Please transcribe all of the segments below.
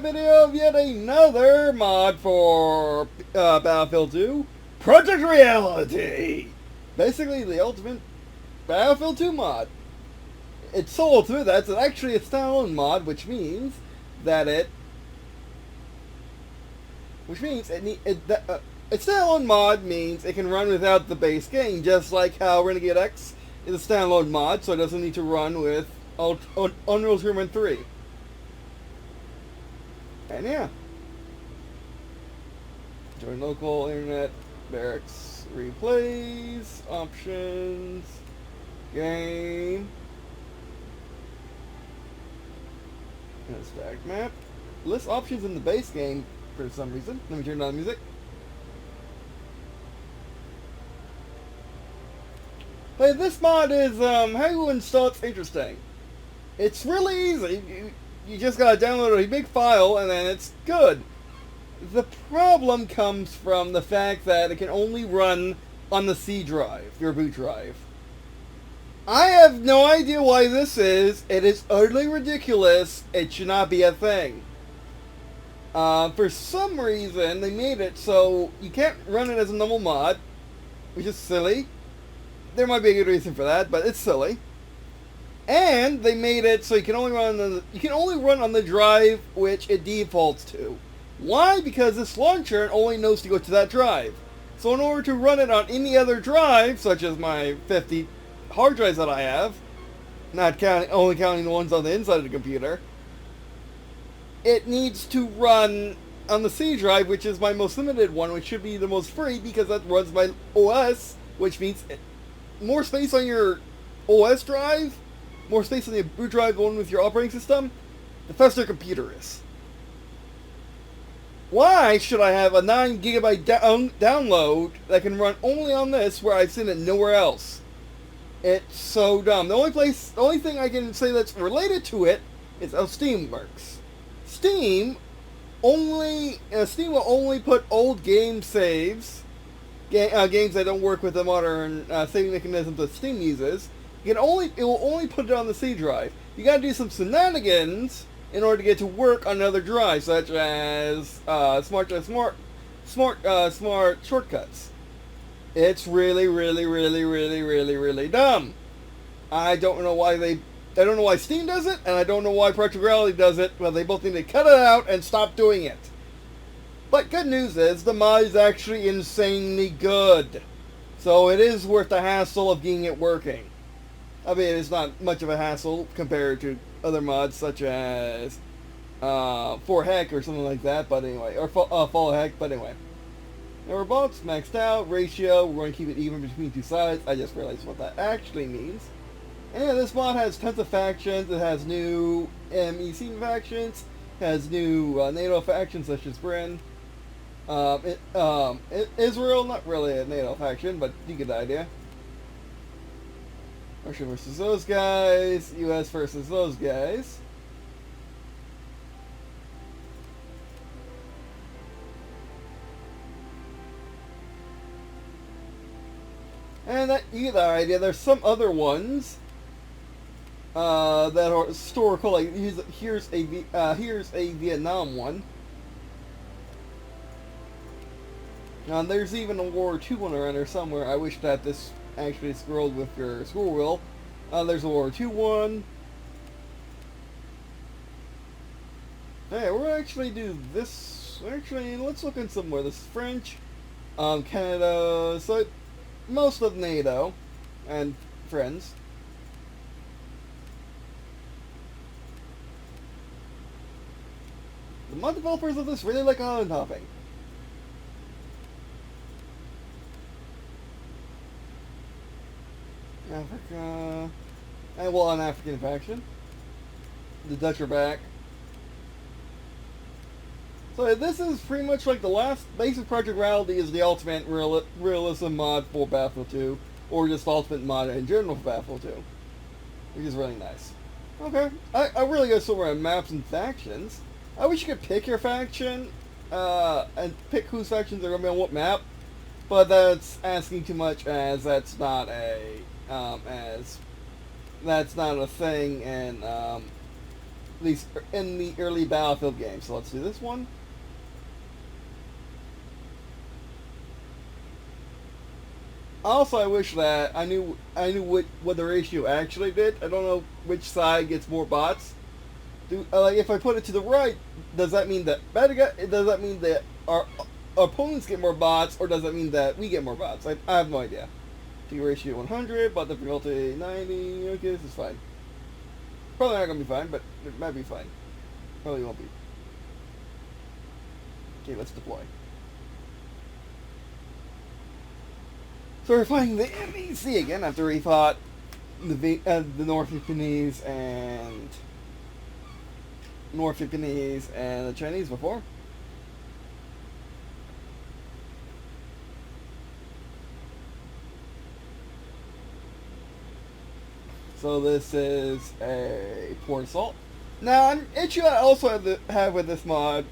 video of yet another mod for Battlefield 2, Project Reality! Basically the ultimate Battlefield 2 mod. It's so ultimate that it's actually a standalone mod, which means that a standalone mod means it can run without the base game, just like how Renegade X is a standalone mod, so it doesn't need to run with Unreal Tournament 3. And yeah. Join local internet, barracks, replays, options, game, and a stacked map. List options in the base game for some reason. Let me turn down the music. But this mod is, how you install it's interesting. It's really easy. You just gotta download a big file and then it's good. The problem comes from the fact that it can only run on the C drive, your boot drive. I have no idea why this is. It is utterly ridiculous. It should not be a thing. For some reason, they made it so you can't run it as a normal mod, which is silly. There might be a good reason for that, but it's silly. And they made it so you can only run on the drive which it defaults to. Why? Because this launcher only knows to go to that drive. So in order to run it on any other drive, such as my 50 hard drives that I have, only counting the ones on the inside of the computer, it needs to run on the C drive, which is my most limited one, which should be the most free because that runs my OS, which means more space on your OS drive, more space on the boot drive, the one with your operating system, the faster your computer is. Why should I have a 9 gigabyte download that can run only on this where I've seen it nowhere else? It's so dumb. The only thing I can say that's related to it is how Steam works. Steam will only put old game saves, games that don't work with the modern saving mechanisms that Steam uses. It will only put it on the C drive. You gotta do some shenanigans in order to get to work on another drive, such as smart shortcuts. It's really dumb. I don't know why Steam does it, and I don't know why Project Reality does it, but they both need to cut it out and stop doing it. But good news is, the mod is actually insanely good. So it is worth the hassle of getting it working. I mean, it's not much of a hassle compared to other mods such as 4Heck or something like that, but anyway, or Fall Heck, but anyway. Now we're box maxed out, ratio, we're going to keep it even between two sides. I just realized what that actually means. And yeah, this mod has tons of factions. It has new MEC factions, it has new NATO factions such as Britain. Israel, not really a NATO faction, but you get the idea. Russia versus those guys, US versus those guys. And that, you get the idea. There's some other ones that are historical. Like here's a Vietnam one. There's even a World War II one around there somewhere. I wish that this actually scrolled with your scroll wheel. There's a World War II one. Hey, we'll actually do this. Actually, let's look in somewhere. This is French, Canada, so most of NATO and friends. The mod developers of this really like island hopping. Africa, and well, an African faction. The Dutch are back. So this is pretty much like the last basic Project Reality is the ultimate realism mod for Battlefield 2, or just ultimate mod in general for Battlefield 2, which is really nice. Okay, I really go somewhere on maps and factions. I wish you could pick your faction, and pick whose factions are going to be on what map, but that's asking too much, as that's not a thing in least in the early Battlefield games. So let's do this one. Also, I wish that I knew what the ratio actually did. I don't know which side gets more bots. Like if I put it to the right, does that mean that does that mean that our opponents get more bots, or does that mean that we get more bots? I have no idea. T ratio 100, bot difficulty 90. Okay, this is fine. Probably not gonna be fine, but it might be fine. Probably won't be. Okay, let's deploy. So we're fighting the MEC again after we fought the North Vietnamese and the Chinese before. So this is a port assault. Now, an issue I also have with this mod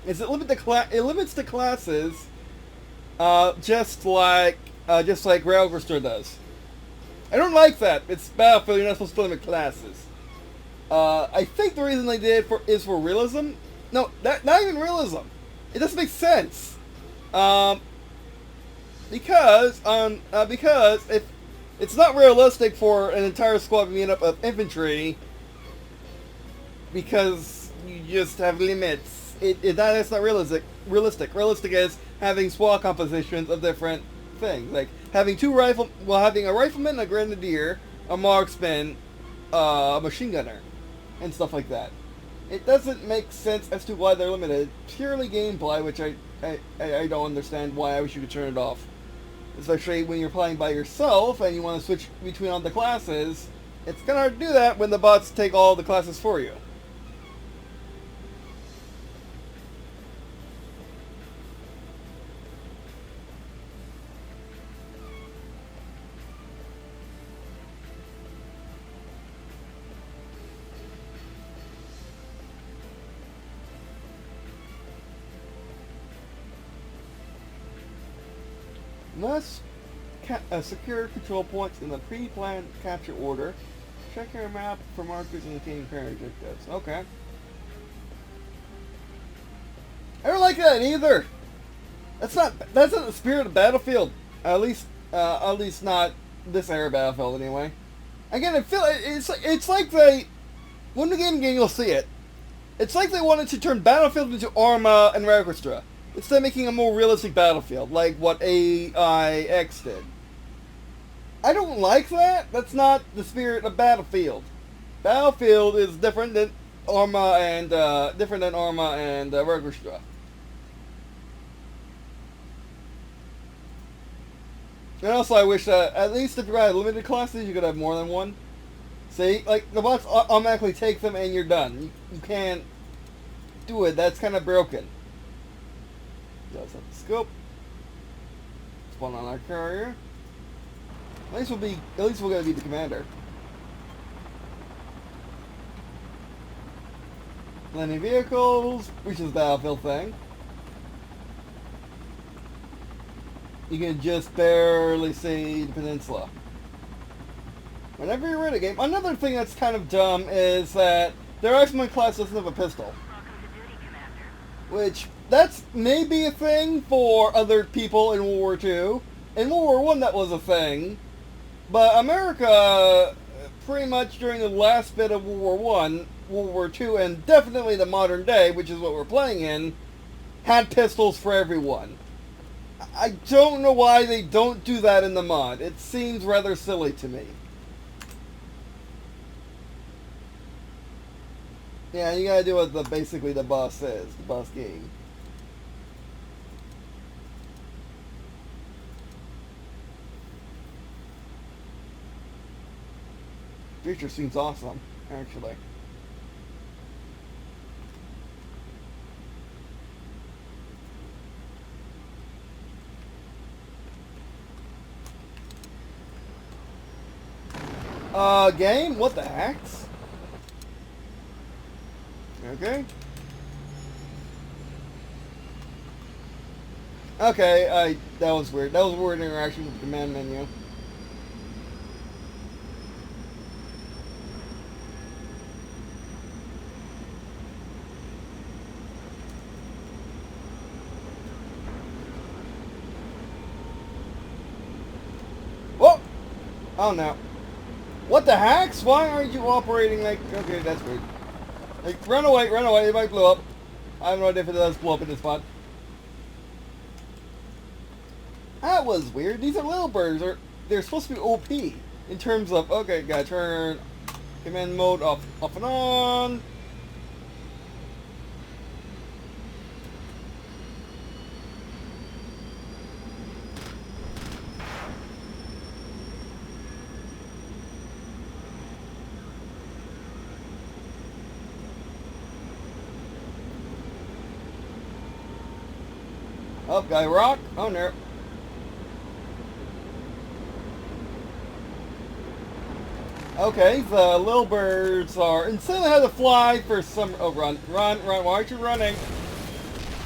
is it limits the classes. Just like Rail Orchestra does. I don't like that. It's Battlefield. You're not supposed to limit classes. I think the reason they did is for realism. No, not even realism. It doesn't make sense. Because if it's not realistic for an entire squad made up of infantry, because you just have limits. That's not realistic. Realistic is having squad compositions of different things, like having having a rifleman, a grenadier, a marksman, a machine gunner, and stuff like that. It doesn't make sense as to why they're limited. Purely gameplay, which I don't understand why I wish you could turn it off. Especially when you're playing by yourself and you want to switch between all the classes. It's kind of hard to do that when the bots take all the classes for you. Must secure control points in the pre-planned capture order. Check your map for markers indicating parent objectives. Okay. I don't like that either. That's not the spirit of Battlefield. At least not this era Battlefield anyway. Again, it's like they, when we get in game you'll see it. It's like they wanted to turn Battlefield into Arma and Rail Orchestra, instead of making a more realistic Battlefield, like what AIX did. I don't like that. That's not the spirit of Battlefield. Battlefield is different than Arma and Rail Orchestra. And also, I wish that at least if you had limited classes, you could have more than one. See, like the bots automatically take them and you're done. You can't do it. That's kind of broken. Does have the scope. Spawn on our carrier. At least we're gonna be the commander. Landing vehicles, which is the Battlefield thing. You can just barely see the peninsula. Whenever you're in a game, another thing that's kind of dumb is that their X-Men class doesn't have a pistol. Which, that's maybe a thing for other people in World War II. In World War I, that was a thing. But America, pretty much during the last bit of World War I, World War II, and definitely the modern day, which is what we're playing in, had pistols for everyone. I don't know why they don't do that in the mod. It seems rather silly to me. Yeah, you gotta do what basically the boss says, the boss game. Future seems awesome, actually. Game? What the heck? Okay. Okay, that was weird. That was a weird interaction with the command menu. Oh no. What the hacks? Why aren't you operating like... Okay, that's weird. Like, run away, it might blow up. I have no idea if it does blow up in this spot. That was weird. These are little birds. They're supposed to be OP in terms of... Okay, gotta turn command mode off and on. Oh, guy rock. Oh, no. Okay, the little birds are insanely hard to fly for some... Oh, run. Why aren't you running?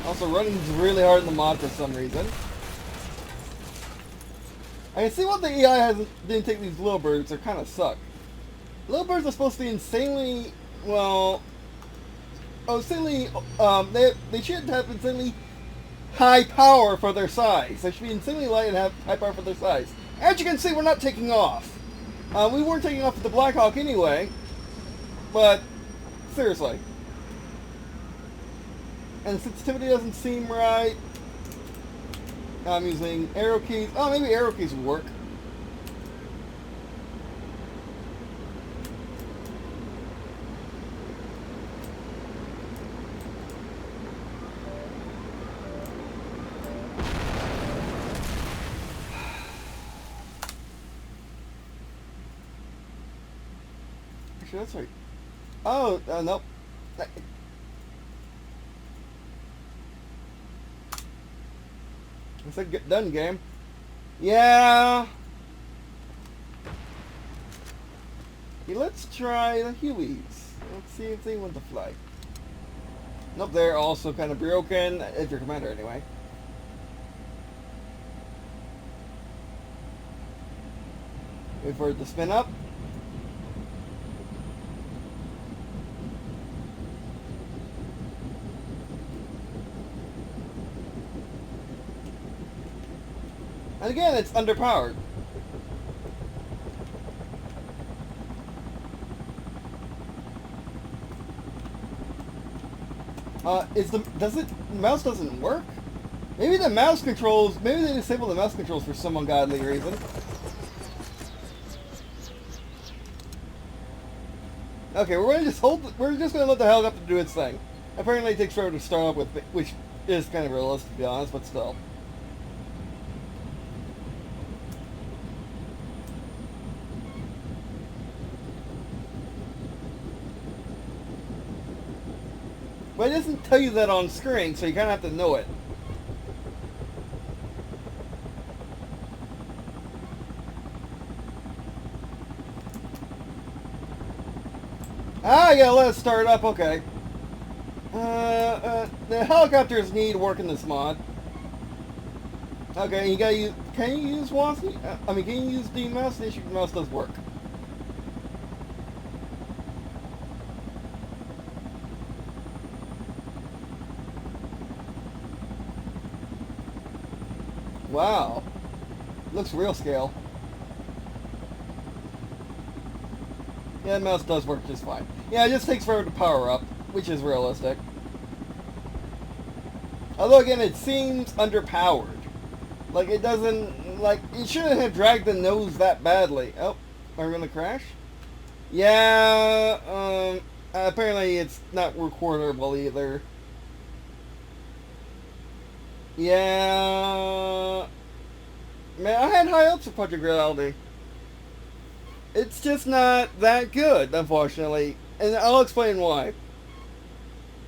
Also, running is really hard in the mod for some reason. I can see what the AI didn't take these little birds. They kind of suck. Little birds are supposed to be insanely... Well... Oh, insanely... They should have insanely... high power for their size. They should be insanely light and have high power for their size. As you can see, we're not taking off. We weren't taking off with the Black Hawk anyway, but seriously. And the sensitivity doesn't seem right. I'm using arrow keys. Oh, maybe arrow keys would work. That's right. Oh, nope. It's a get done game. Yeah. Okay, let's try the Hueys. Let's see if they want to fly. Nope, they're also kind of broken. It's your commander anyway. Wait for it to spin up. And again, it's underpowered. Mouse doesn't work? Maybe the mouse controls, maybe they disabled the mouse controls for some ungodly reason. Okay, we're just gonna let the helicopter do its thing. Apparently it takes forever to start up with, which is kind of realistic to be honest, but still. But it doesn't tell you that on screen, so you kind of have to know it. Ah, yeah, let it start up, okay. The helicopters need work in this mod. Okay, you gotta use, can you use WASD? Can you use the mouse? The issue the mouse does work. Wow. Looks real scale. Yeah, the mouse does work just fine. Yeah, it just takes forever to power up, which is realistic. Although, again, it seems underpowered. Like, it doesn't... Like, it shouldn't have dragged the nose that badly. Oh, are we gonna crash? Yeah, apparently it's not recordable either. Yeah... Man, I had high hopes for Project Reality. It's just not that good, unfortunately. And I'll explain why.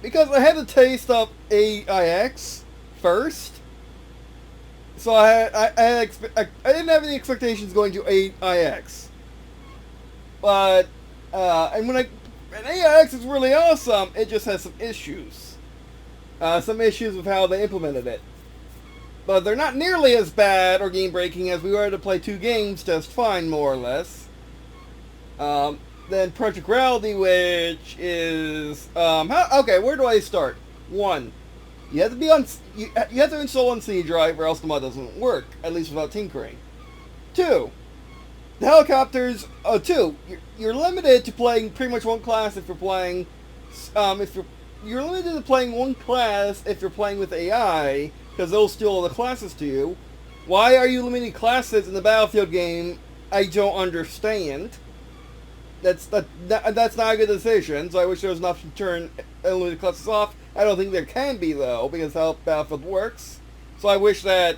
Because I had a taste of AIX first. So I didn't have any expectations going to AIX. But, and AIX is really awesome, it just has some issues. Some issues with how they implemented it. But they're not nearly as bad or game-breaking as we were to play 2 games just fine, more or less. Then Project Reality, which is... okay, where do I start? 1. You have to be on... You have to install on C drive or else the mod doesn't work, at least without tinkering. 2. The helicopters, too. You're limited to playing pretty much one class if you're playing. You're limited to playing one class if you're playing with AI, because they'll steal all the classes to you. Why are you limiting classes in the Battlefield game? I don't understand. That's not a good decision. So I wish there was an option to turn unlimited classes off. I don't think there can be though, because how Battlefield works. So I wish that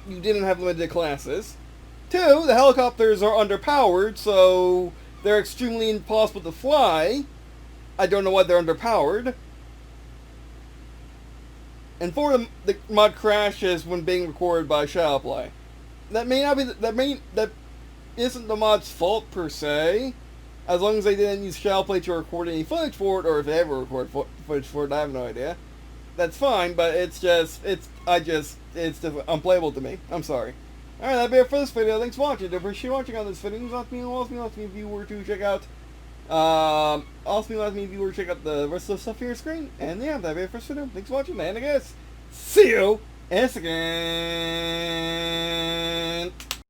you didn't have limited classes. Two, the helicopters are underpowered, so they're extremely impossible to fly. I don't know why they're underpowered. And four, the mod crashes when being recorded by Shadowplay. That may not be that isn't the mod's fault per se, as long as they didn't use Shadowplay to record any footage for it, or if they ever record footage for it. I have no idea. That's fine, but it's just unplayable to me. I'm sorry. Alright, that'll be it for this video. Thanks for watching. I appreciate you watching on this video. Let me if you were to check out check out the rest of the stuff here on your screen. And yeah, that'll be it for this video. Thanks for watching, and I guess see you in a second.